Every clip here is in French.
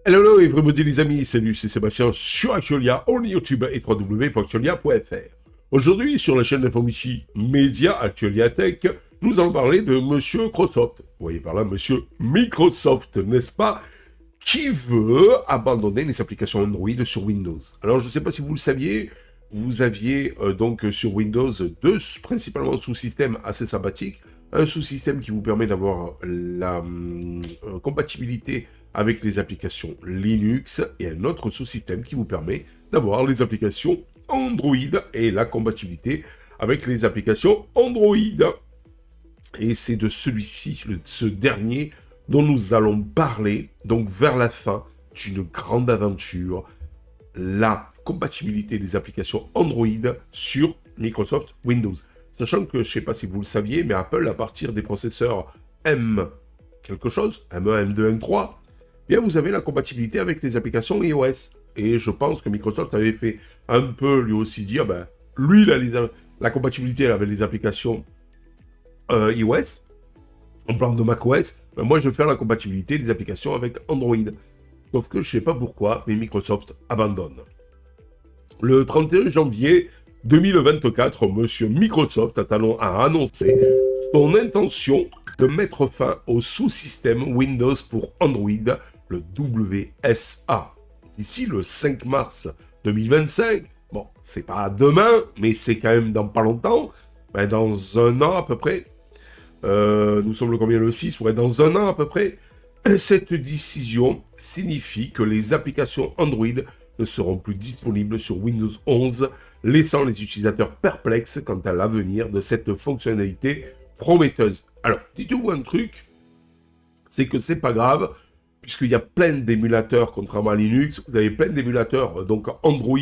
Hello everybody les amis, salut, c'est Sébastien sur Actualia, on est YouTube et www.actualia.fr. Aujourd'hui, sur la chaîne d'information Média Actualia Tech, nous allons parler de Monsieur Microsoft. Vous voyez par là Monsieur Microsoft, n'est-ce pas, qui veut abandonner les applications Android sur Windows. Alors, je ne sais pas si vous le saviez, vous aviez donc sur Windows deux principalement sous-systèmes assez sympathiques. Un sous-système qui vous permet d'avoir la compatibilité avec les applications Linux et un autre sous-système qui vous permet d'avoir les applications Android et la compatibilité avec les applications Android. Et c'est de celui-ci, ce dernier, dont nous allons parler, donc vers la fin d'une grande aventure, la compatibilité des applications Android sur Microsoft Windows. Sachant que, je ne sais pas si vous le saviez, mais Apple, à partir des processeurs M quelque chose, M1, M2, M3, bien vous avez la compatibilité avec les applications iOS. Et je pense que Microsoft avait fait un peu lui aussi dire, ben, lui, il a la compatibilité avec les applications iOS, en parlant de macOS, ben moi je vais faire la compatibilité des applications avec Android. Sauf que je ne sais pas pourquoi, mais Microsoft abandonne. Le 31 janvier 2024, Monsieur Microsoft a annoncé son intention de mettre fin au sous-système Windows pour Android, le WSA. D'ici le 5 mars 2025, bon, c'est pas demain, mais c'est quand même dans pas longtemps, ben dans un an à peu près, nous sommes le combien, le 6, ouais, dans un an à peu près, cette décision signifie que les applications Android ne seront plus disponibles sur Windows 11, laissant les utilisateurs perplexes quant à l'avenir de cette fonctionnalité prometteuse. Alors, dites-vous un truc, c'est que c'est pas grave, puisqu'il y a plein d'émulateurs, contrairement à Linux, vous avez plein d'émulateurs, donc Android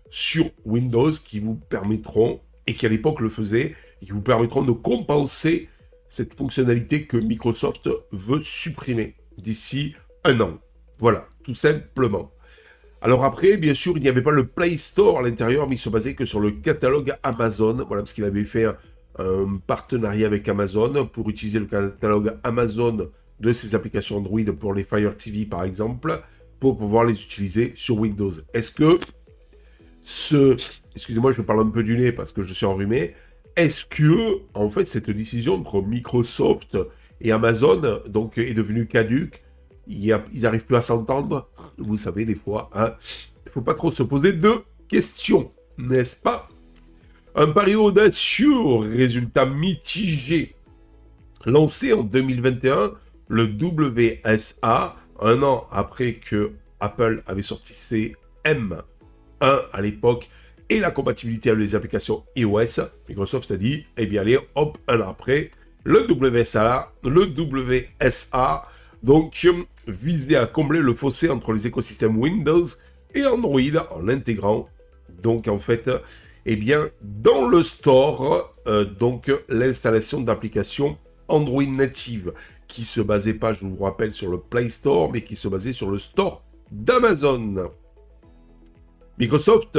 sur Windows, qui vous permettront, et qui à l'époque le faisaient, et qui vous permettront de compenser cette fonctionnalité que Microsoft veut supprimer d'ici un an. Voilà, tout simplement. Alors après, bien sûr, il n'y avait pas le Play Store à l'intérieur, mais il se basait que sur le catalogue Amazon. Voilà, parce qu'il avait fait un partenariat avec Amazon pour utiliser le catalogue Amazon de ses applications Android pour les Fire TV, par exemple, pour pouvoir les utiliser sur Windows. Est-ce que excusez-moi, je parle un peu du nez parce que je suis enrhumé. Est-ce que, en fait, cette décision entre Microsoft et Amazon donc, est devenue caduque? Ils n'arrivent plus à s'entendre. Vous savez, des fois, hein, il ne faut pas trop se poser de questions, n'est-ce pas? Un pari audacieux, résultat mitigé. Lancé en 2021, le WSA, un an après que Apple avait sorti ses M1 à l'époque, et la compatibilité avec les applications iOS, Microsoft a dit, eh bien allez, hop, un an après, le WSA, donc visait à combler le fossé entre les écosystèmes Windows et Android en l'intégrant, donc en fait, eh bien, dans le store, donc l'installation d'applications Android native, qui se basait pas, je vous rappelle, sur le Play Store, mais qui se basait sur le store d'Amazon. Microsoft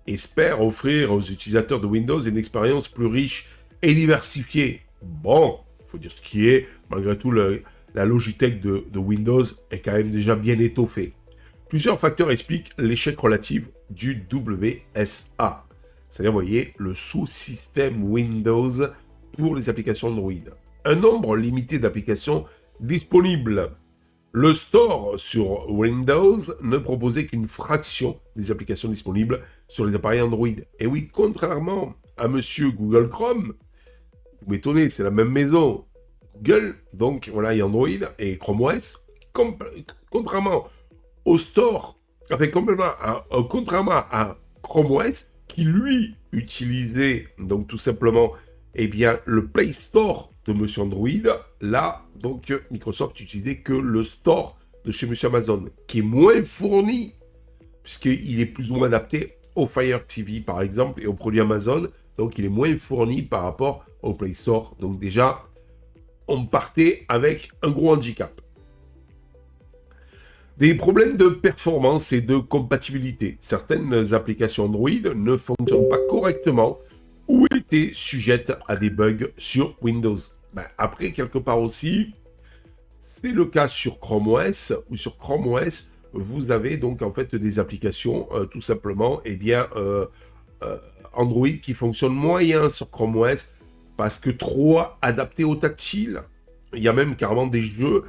espère offrir aux utilisateurs de Windows une expérience plus riche et diversifiée. Bon, il faut dire ce qui est, malgré tout, la Logitech de Windows est quand même déjà bien étoffée. Plusieurs facteurs expliquent l'échec relatif du WSA. C'est-à-dire, vous voyez, le sous-système Windows pour les applications Android. Un nombre limité d'applications disponibles. Le store sur Windows ne proposait qu'une fraction des applications disponibles sur les appareils Android. Et oui, contrairement à monsieur Google Chrome, vous m'étonnez, c'est la même maison. Google, donc voilà, il y a Android et Chrome OS. Contrairement au store, enfin, contrairement à Chrome OS, qui lui utilisait donc tout simplement eh bien, le Play Store de monsieur Android, là, donc Microsoft utilisait que le store de chez monsieur Amazon, qui est moins fourni, puisqu'il est plus ou moins adapté au Fire TV, par exemple, et aux produits Amazon, donc il est moins fourni par rapport au Play Store. Donc déjà, on partait avec un gros handicap. Des problèmes de performance et de compatibilité. Certaines applications Android ne fonctionnent pas correctement ou étaient sujettes à des bugs sur Windows. Après, quelque part aussi, c'est le cas sur Chrome OS, ou sur Chrome OS, vous avez donc en fait des applications tout simplement, Android qui fonctionnent moyen sur Chrome OS parce que trop adapté au tactile. Il y a même carrément des jeux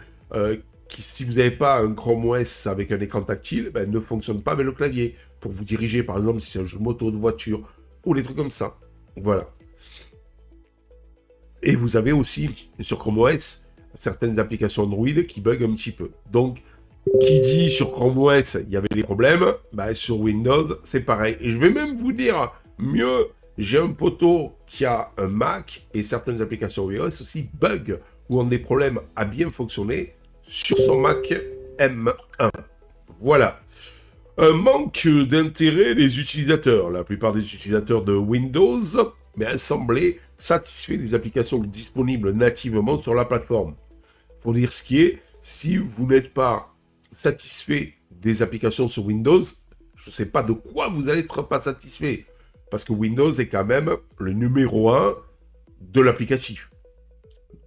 qui, si vous n'avez pas un Chrome OS avec un écran tactile, ne fonctionnent pas avec le clavier. Pour vous diriger, par exemple, si c'est un jeu moto, de voiture, ou des trucs comme ça. Voilà. Et vous avez aussi, sur Chrome OS, certaines applications Android qui bug un petit peu. Donc, qui dit sur Chrome OS, il y avait des problèmes, sur Windows, c'est pareil. Et je vais même vous dire, mieux, j'ai un poteau qui a un Mac, et certaines applications iOS aussi bug, ou ont des problèmes à bien fonctionner, sur son Mac M1. Voilà. Un manque d'intérêt des utilisateurs. La plupart des utilisateurs de Windows, semblaient satisfaits des applications disponibles nativement sur la plateforme. Faut dire ce qui est, si vous n'êtes pas satisfait des applications sur Windows, je ne sais pas de quoi vous allez être pas satisfait. Parce que Windows est quand même le numéro 1 de l'applicatif.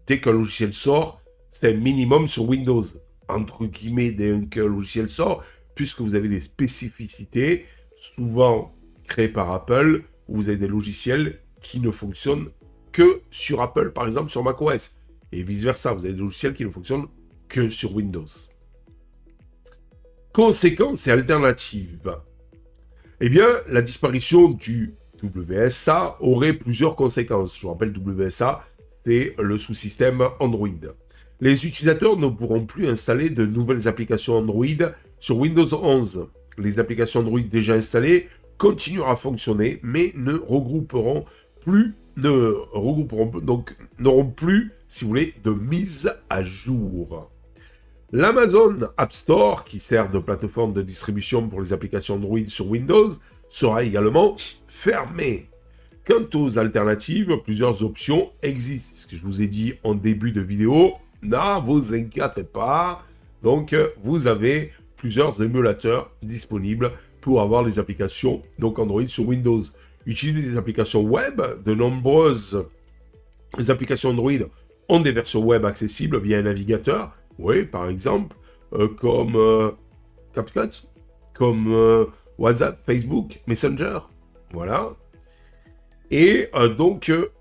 Dès qu'un logiciel sort, c'est un minimum sur Windows. Entre guillemets, dès qu'un logiciel sort, puisque vous avez des spécificités, souvent créées par Apple, où vous avez des logiciels qui ne fonctionnent que sur Apple, par exemple sur macOS. Et vice-versa, vous avez des logiciels qui ne fonctionnent que sur Windows. Conséquences et alternatives. La disparition du WSA aurait plusieurs conséquences. Je vous rappelle, WSA, c'est le sous-système Android. Les utilisateurs ne pourront plus installer de nouvelles applications Android sur Windows 11. Les applications Android déjà installées continueront à fonctionner, mais n'auront plus, si vous voulez, de mise à jour. L'Amazon App Store, qui sert de plateforme de distribution pour les applications Android sur Windows, sera également fermé. Quant aux alternatives, plusieurs options existent. Ce que je vous ai dit en début de vidéo, ne vous inquiétez pas. Donc, vous avez plusieurs émulateurs disponibles pour avoir les applications Android sur Windows. Utilisez des applications web. De nombreuses applications Android ont des versions web accessibles via un navigateur. Oui, par exemple, comme CapCut, comme WhatsApp, Facebook, Messenger. Voilà. Et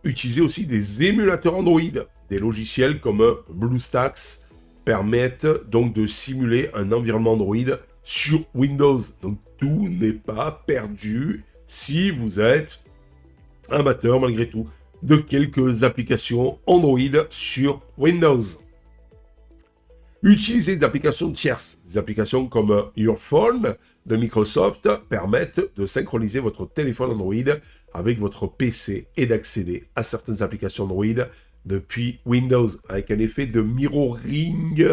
utilisez aussi des émulateurs Android. Des logiciels comme BlueStacks permettent donc de simuler un environnement Android sur Windows. Donc tout n'est pas perdu si vous êtes amateur malgré tout de quelques applications Android sur Windows. Utilisez des applications tierces. Des applications comme Your Phone de Microsoft permettent de synchroniser votre téléphone Android avec votre PC et d'accéder à certaines applications Android depuis Windows, avec un effet de mirroring.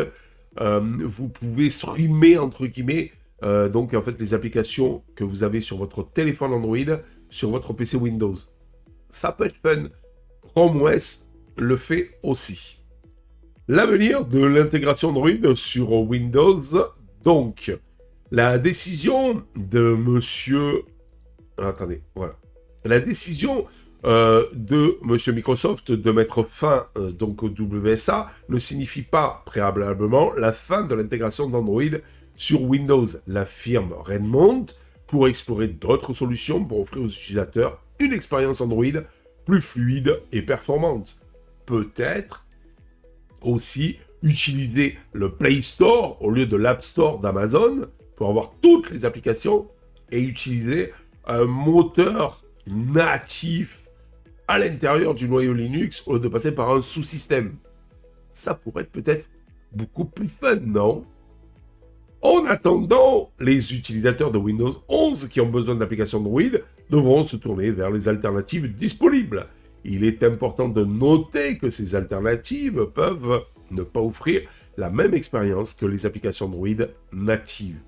Vous pouvez streamer, entre guillemets, les applications que vous avez sur votre téléphone Android sur votre PC Windows. Ça peut être fun. Chrome OS le fait aussi. L'avenir de l'intégration Android sur Windows, donc, la décision de monsieur... La décision de monsieur Microsoft de mettre fin au WSA ne signifie pas préalablement la fin de l'intégration d'Android sur Windows. La firme Redmond pourrait explorer d'autres solutions pour offrir aux utilisateurs une expérience Android plus fluide et performante. Peut-être aussi utiliser le Play Store au lieu de l'App Store d'Amazon pour avoir toutes les applications et utiliser un moteur natif à l'intérieur du noyau Linux au lieu de passer par un sous-système. Ça pourrait être peut-être beaucoup plus fun, non? En attendant, les utilisateurs de Windows 11 qui ont besoin d'applications Android devront se tourner vers les alternatives disponibles. Il est important de noter que ces alternatives peuvent ne pas offrir la même expérience que les applications Android natives.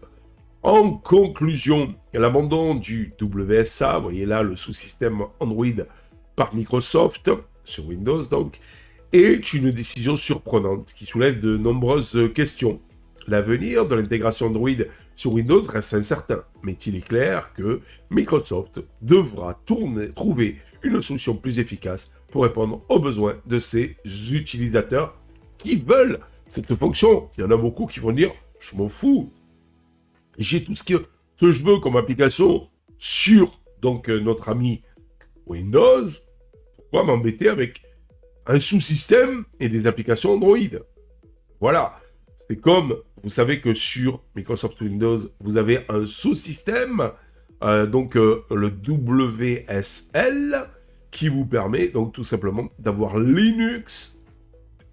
En conclusion, l'abandon du WSA, vous voyez là le sous-système Android par Microsoft, sur Windows donc, est une décision surprenante qui soulève de nombreuses questions. L'avenir de l'intégration Android sur Windows reste incertain, mais il est clair que Microsoft devra trouver une solution plus efficace pour répondre aux besoins de ses utilisateurs qui veulent cette fonction. Il y en a beaucoup qui vont dire « je m'en fous ». j'ai tout ce que je veux comme application sur donc notre ami Windows. Pourquoi m'embêter avec un sous-système et des applications Android? Voilà. C'est comme, vous savez que sur Microsoft Windows, vous avez un sous-système, le WSL, qui vous permet donc tout simplement d'avoir Linux,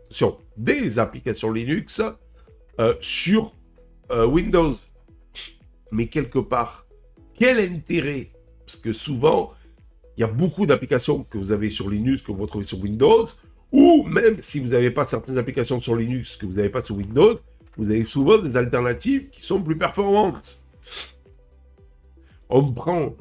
sur des applications Linux sur Windows. Mais quelque part, quel intérêt? Parce que souvent, il y a beaucoup d'applications que vous avez sur Linux que vous retrouvez sur Windows, ou même si vous n'avez pas certaines applications sur Linux que vous n'avez pas sur Windows, vous avez souvent des alternatives qui sont plus performantes. On prend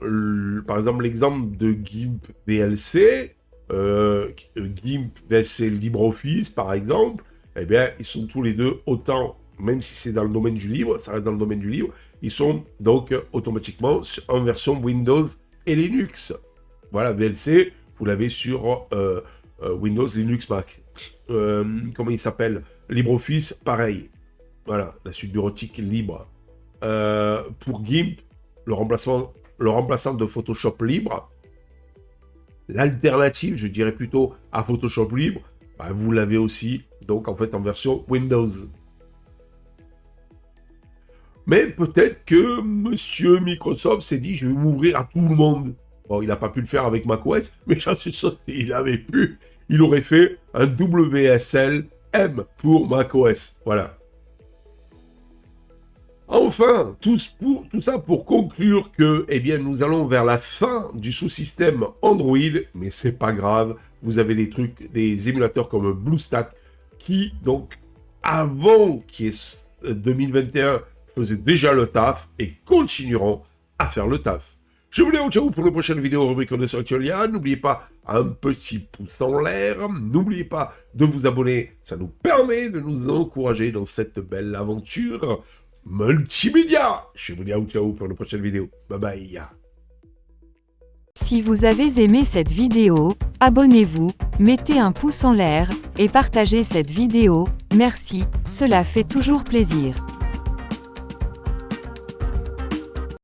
par exemple l'exemple de GIMP VLC, GIMP VLC LibreOffice par exemple, eh bien ils sont tous les deux autant, même si c'est dans le domaine du livre, ça reste dans le domaine du livre, ils sont donc automatiquement en version Windows et Linux. Voilà, VLC, vous l'avez sur Windows, Linux, Mac. Comment il s'appelle? LibreOffice, pareil. Voilà, la suite bureautique libre. Pour GIMP, le remplaçant de Photoshop libre, l'alternative, je dirais plutôt à Photoshop libre, bah, vous l'avez aussi, donc en fait en version Windows. Mais peut-être que monsieur Microsoft s'est dit, je vais m'ouvrir à tout le monde. Bon, il n'a pas pu le faire avec macOS, mais j'en suis sûr qu'il avait pu. Il aurait fait un WSL M pour macOS. Voilà. Enfin, tout ça pour conclure que, eh bien, nous allons vers la fin du sous-système Android, mais c'est pas grave. Vous avez des trucs, des émulateurs comme BlueStack qui, donc, avant qui est 2021, faisaient déjà le taf et continueront à faire le taf. Je vous dis ciao pour la prochaine vidéo rubrique de Actualia. N'oubliez pas un petit pouce en l'air. N'oubliez pas de vous abonner. Ça nous permet de nous encourager dans cette belle aventure multimédia. Je vous dis ciao pour la prochaine vidéo. Bye bye. Si vous avez aimé cette vidéo, abonnez-vous, mettez un pouce en l'air et partagez cette vidéo. Merci, cela fait toujours plaisir.